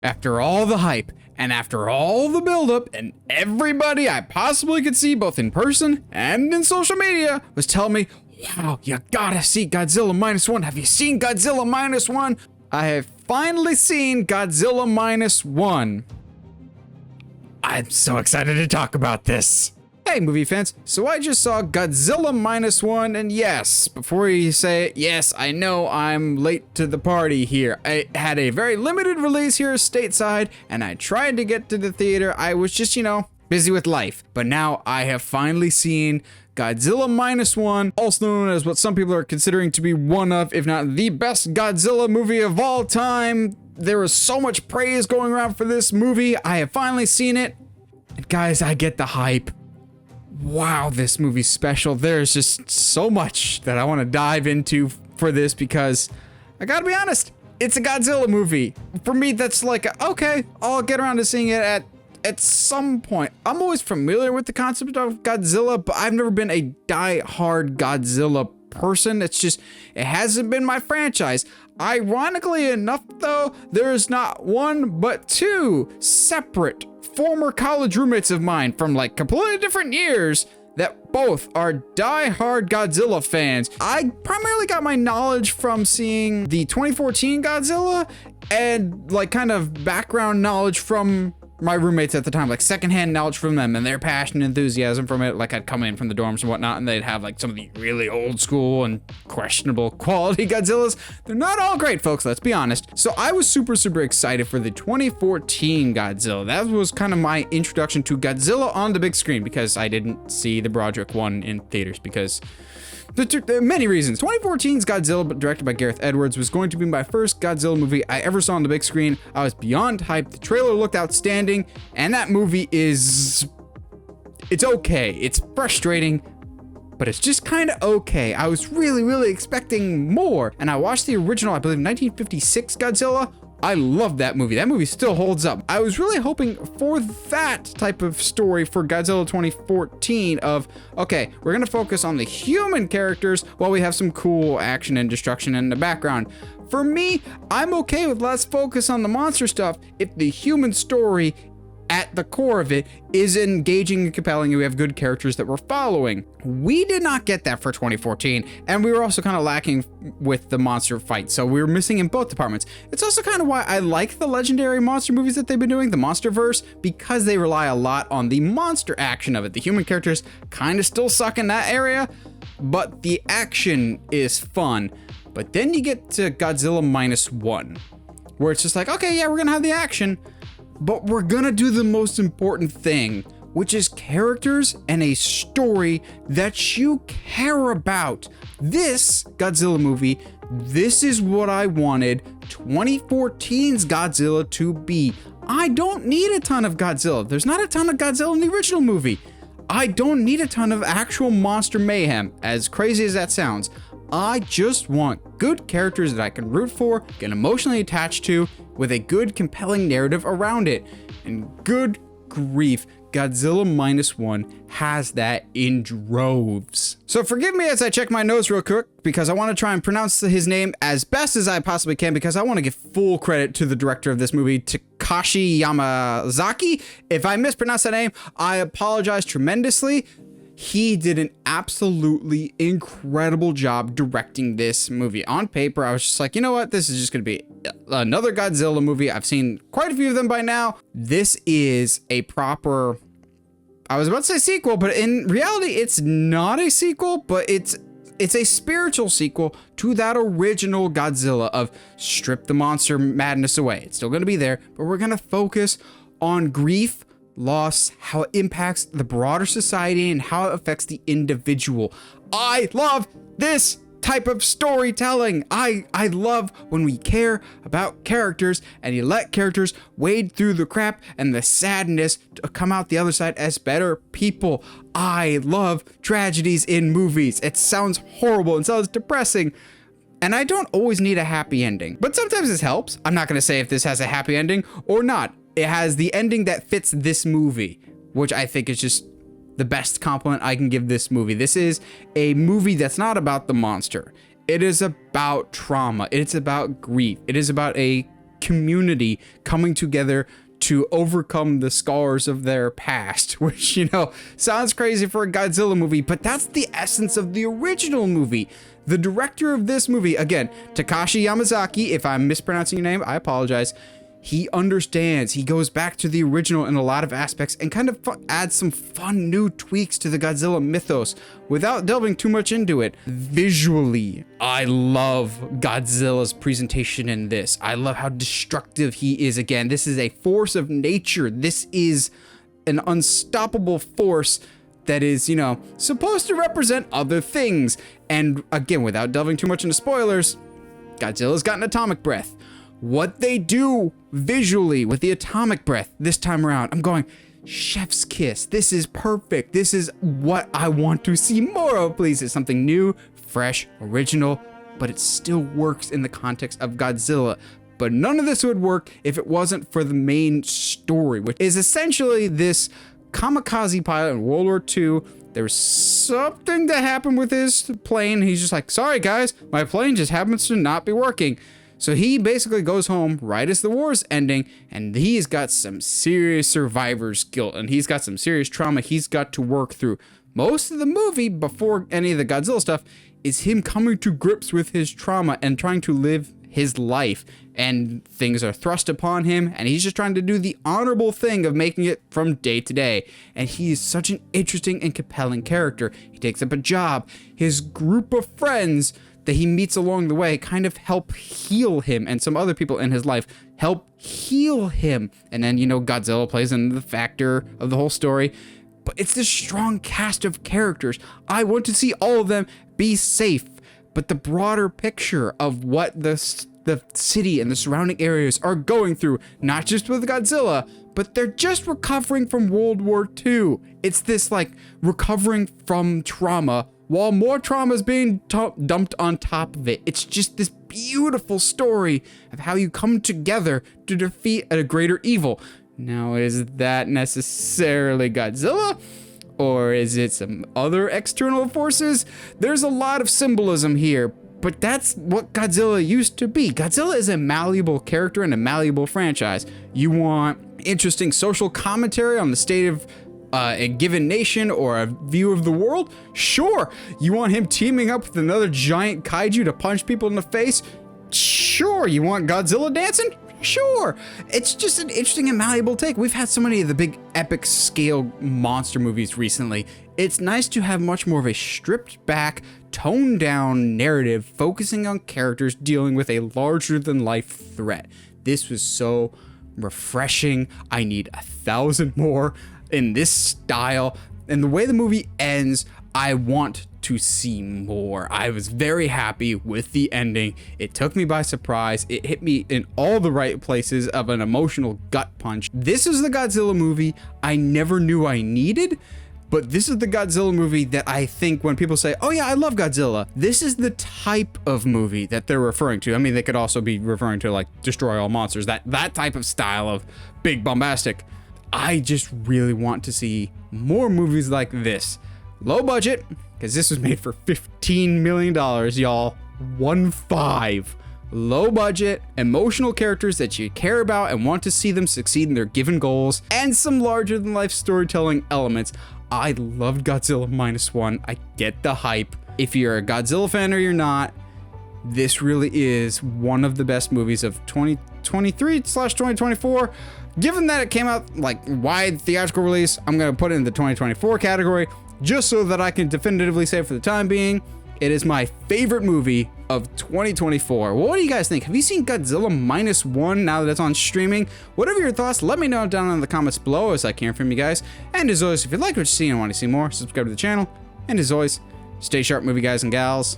After all the hype and after all the buildup, and everybody I possibly could see, both in person and in social media, was telling me, wow, you gotta see Godzilla Minus One. Have you seen Godzilla Minus One? I have finally seen Godzilla Minus One. I'm so excited to talk about this. Hey movie fans, so I just saw Godzilla Minus One, and yes, before you say it, yes, I know I'm late to the party here. I had a very limited release here stateside, and I tried to get to the theater. I was just, busy with life. But now I have finally seen Godzilla Minus One, also known as what some people are considering to be one of, if not the best Godzilla movie of all time. There was so much praise going around for this movie. I have finally seen it. And guys, I get the hype. Wow, this movie's special. There's just so much that I want to dive into for this because I gotta be honest, it's a Godzilla movie. For me, that's like, okay, I'll get around to seeing it at some point. I'm always familiar with the concept of Godzilla, but I've never been a die-hard Godzilla person. It's just, it hasn't been my franchise. Ironically enough, though, there's not one but two separate former college roommates of mine from like completely different years that both are die-hard Godzilla fans. I primarily got my knowledge from seeing the 2014 Godzilla and like kind of background knowledge from my roommates at the time, like secondhand knowledge from them and their passion and enthusiasm from it. Like I'd come in from the dorms and whatnot, and they'd have like some of the really old school and questionable quality Godzillas. They're not all great, folks, let's be honest. So I was super excited for the 2014 Godzilla. That was kind of my introduction to Godzilla on the big screen because I didn't see the Broderick one in theaters because there are many reasons. 2014's Godzilla, directed by Gareth Edwards, was going to be my first Godzilla movie I ever saw on the big screen. I was beyond hyped. The trailer looked outstanding, and that movie it's okay. It's frustrating, but it's just kind of okay. I was really expecting more, and I watched the original, I believe, 1956 Godzilla. I love that movie. That movie still holds up. I was really hoping for that type of story for Godzilla 2014 of, okay, we're gonna focus on the human characters while we have some cool action and destruction in the background. For me, I'm okay with let's focus on the monster stuff if the human story at the core of it is engaging and compelling and we have good characters that we're following. We did not get that for 2014, and we were also kind of lacking with the monster fight, so we were missing in both departments. It's also kind of why I like the legendary monster movies that they've been doing, the Monsterverse, because they rely a lot on the monster action of it. The human characters kind of still suck in that area, but the action is fun. But then you get to Godzilla Minus One, where it's just like, okay, yeah, we're gonna have the action, but we're gonna do the most important thing, which is characters and a story that you care about. This Godzilla movie, this is what I wanted 2014's Godzilla to be. I don't need a ton of Godzilla. There's not a ton of Godzilla in the original movie. I don't need a ton of actual monster mayhem, as crazy as that sounds. I just want good characters that I can root for, get emotionally attached to, with a good, compelling narrative around it. And good grief, Godzilla Minus One has that in droves. So forgive me as I check my notes real quick, because I want to try and pronounce his name as best as I possibly can, because I want to give full credit to the director of this movie, Takashi Yamazaki. If I mispronounce that name, I apologize tremendously. He did an absolutely incredible job directing this movie. On paper, I was just like, you know what? This is just going to be another Godzilla movie. I've seen quite a few of them by now. This is a proper, I was about to say sequel, but in reality, it's not a sequel, but it's a spiritual sequel to that original Godzilla of strip the monster madness away. It's still going to be there, but we're going to focus on grief, loss, how it impacts the broader society, and how it affects the individual. I love this type of storytelling. I love when we care about characters and you let characters wade through the crap and the sadness to come out the other side as better people. I love tragedies in movies. It sounds horrible and sounds depressing, and I don't always need a happy ending, but sometimes this helps. I'm not going to say if this has a happy ending or not. It has the ending that fits this movie, which I think is just the best compliment I can give this movie. This is a movie that's not about the monster. It is about trauma. It's about grief. It is about a community coming together to overcome the scars of their past, which, you know, sounds crazy for a Godzilla movie, but that's the essence of the original movie. The director of this movie, again, Takashi Yamazaki, if I'm mispronouncing your name, I apologize. He understands. He goes back to the original in a lot of aspects and kind of adds some fun new tweaks to the Godzilla mythos without delving too much into it. Visually, I love Godzilla's presentation in this. I love how destructive he is. Again, this is a force of nature. This is an unstoppable force that is, you know, supposed to represent other things. And again, without delving too much into spoilers, Godzilla's got an atomic breath. What they do visually with the atomic breath this time around, I'm going, chef's kiss. This is perfect. This is what I want to see more of, please. It's something new, fresh, original, but it still works in the context of Godzilla. But none of this would work if it wasn't for the main story, which is essentially this kamikaze pilot in World War II. There's something that happened with his plane. He's just like, sorry guys, my plane just happens to not be working. So he basically goes home right as the war is ending, and he's got some serious survivor's guilt, and he's got some serious trauma he's got to work through. Most of the movie, before any of the Godzilla stuff, is him coming to grips with his trauma and trying to live his life. And things are thrust upon him, and he's just trying to do the honorable thing of making it from day to day. And he is such an interesting and compelling character. He takes up a job. His group of friends that he meets along the way kind of help heal him, and some other people in his life help heal him. And then, you know, Godzilla plays into the factor of the whole story. But it's this strong cast of characters. I want to see all of them be safe. But the broader picture of what the city and the surrounding areas are going through, not just with Godzilla, but they're just recovering from World War II. It's this like recovering from trauma while more trauma is being dumped on top of it. It's just this beautiful story of how you come together to defeat a greater evil. Now, is that necessarily Godzilla? Or is it some other external forces? There's a lot of symbolism here, but that's what Godzilla used to be. Godzilla is a malleable character and a malleable franchise. You want interesting social commentary on the state of a given nation or a view of the world? Sure. You want him teaming up with another giant kaiju to punch people in the face? Sure. You want Godzilla dancing? Sure. It's just an interesting and malleable take. We've had so many of the big epic scale monster movies recently. It's nice to have much more of a stripped back, toned down narrative focusing on characters dealing with a larger than life threat. This was so refreshing. I need 1,000 more in this style. And the way the movie ends, I want to see more. I was very happy with the ending. It took me by surprise. It hit me in all the right places of an emotional gut punch. This is the Godzilla movie I never knew I needed, but this is the Godzilla movie that I think when people say, oh yeah, I love Godzilla, this is the type of movie that they're referring to. I mean, they could also be referring to like Destroy All Monsters, that type of style of big bombastic. I just really want to see more movies like this. Low budget, because this was made for $15 million, y'all. 1.5. Low budget, emotional characters that you care about and want to see them succeed in their given goals, and some larger than life storytelling elements. I loved Godzilla Minus One. I get the hype. If you're a Godzilla fan or you're not, this really is one of the best movies of 2023/2024. Given that it came out like wide theatrical release, I'm going to put it in the 2024 category just so that I can definitively say for the time being, it is my favorite movie of 2024. What do you guys think? Have you seen Godzilla Minus One now that it's on streaming? Whatever your thoughts, let me know down in the comments below as I can from you guys. And as always, if you like what you see and want to see more, subscribe to the channel. And as always, stay sharp, movie guys and gals.